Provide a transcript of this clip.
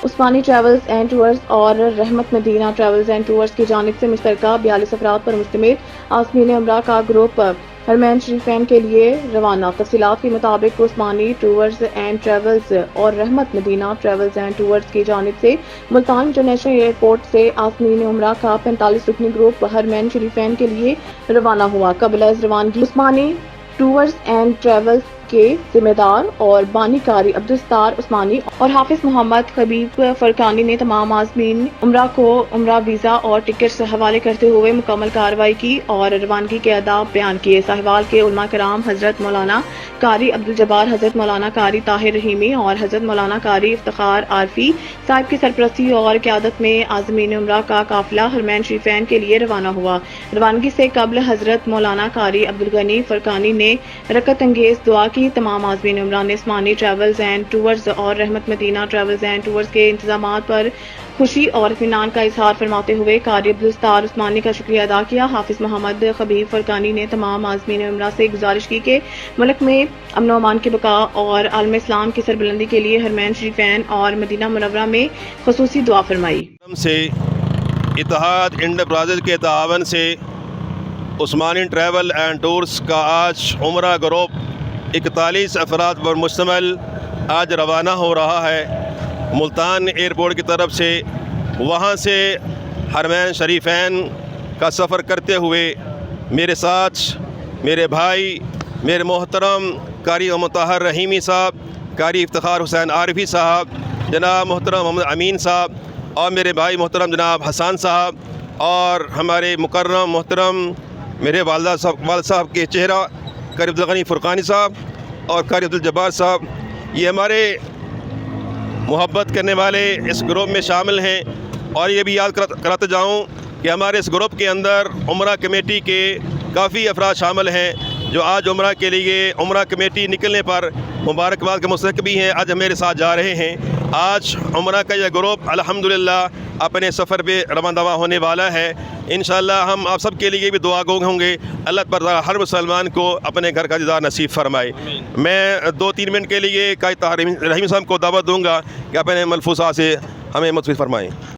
Usmani travels and tours اور رحمت مدینہ travels and tours کی جانب سے مشترکہ 42 افراد پر مشتمل عازمین عمرہ کا گروپ حرمین شریفین کے لیے روانہ۔ تفصیلات کے مطابق عثمانی ٹورز اینڈ ٹریولز اور رحمت مدینہ ٹریولز اینڈ ٹورز کی جانب سے ملتان انٹرنیشنل ایئرپورٹ سے عازمین عمرہ کا 45 رکنی گروپ حرمین شریفین کے لیے روانہ ہوا۔ قبل از روانگی عثمانی ٹورز اینڈ ٹریولز کے ذمہ دار اور بانی کاری عبدالستار عثمانی اور حافظ محمد حبیب فرقانی نے تمام عازمین عمرہ کو عمرہ ویزا اور ٹکٹس حوالے کرتے ہوئے مکمل کارروائی کی اور روانگی کے آداب بیان کیے۔ ساہیوال کے علماء کرام حضرت مولانا قاری عبدالجبار، حضرت مولانا قاری طاہر رحیمی اور حضرت مولانا قاری افتخار عارفی صاحب کی سرپرستی اور قیادت میں عازمین عمرہ کا قافلہ حرمین شریفین کے لیے روانہ ہوا۔ روانگی سے قبل حضرت مولانا قاری عبدالغنی فرقانی نے رکعت انگیز دعا کی۔ تمام عازمین عمرہ نے عثمانی ٹریولز اینڈ ٹورز اور رحمت مدینہ ٹریولز اینڈ ٹورز کے انتظامات پر خوشی اور اطمینان کا اظہار فرماتے ہوئے قاری عبدالستار عثمانی کا شکریہ ادا کیا۔ حافظ محمد حبیب فرقانی نے تمام عازمین عمرہ سے گزارش کی کہ ملک میں امن و امان کی بقا اور عالم اسلام کی سربلندی کے لیے حرمین شریفین اور مدینہ منورہ میں خصوصی دعا فرمائی۔ سے اتحاد انٹرپرائزز کے تعاون سے عثمانی ٹریول اینڈ ٹورز کا آج عمرہ گروپ 41 افراد پر مشتمل آج روانہ ہو رہا ہے ملتان ایئرپورٹ کی طرف سے۔ وہاں سے حرمین شریفین کا سفر کرتے ہوئے میرے ساتھ میرے بھائی، میرے محترم قاری مطہر رحیمی صاحب، قاری افتخار حسین عارفی صاحب، جناب محترم محمد امین صاحب اور میرے بھائی محترم جناب حسان صاحب اور ہمارے مکرم محترم میرے والد صاحب کے چہرہ قاری عبدالغنی فرقانی صاحب اور قاری عبدالجبار صاحب، یہ ہمارے محبت کرنے والے اس گروپ میں شامل ہیں۔ اور یہ بھی یاد کراتے جاؤں کہ ہمارے اس گروپ کے اندر عمرہ کمیٹی کے کافی افراد شامل ہیں جو آج عمرہ کے لیے عمرہ کمیٹی نکلنے پر مبارکباد کے مستحق بھی ہیں، آج میرے ساتھ جا رہے ہیں۔ آج عمرہ کا یہ گروپ الحمدللہ اپنے سفر پہ روانہ ہونے والا ہے۔ انشاءاللہ ہم آپ سب کے لیے بھی دعا گو ہوں گے، اللہ تعالیٰ ہر مسلمان کو اپنے گھر کا دیدار نصیب فرمائے۔ میں 2-3 منٹ کے لیے قاری طاہر رحیمی صاحب کو دعوت دوں گا کہ اپنے ملفوظات سے ہمیں متفق فرمائیں۔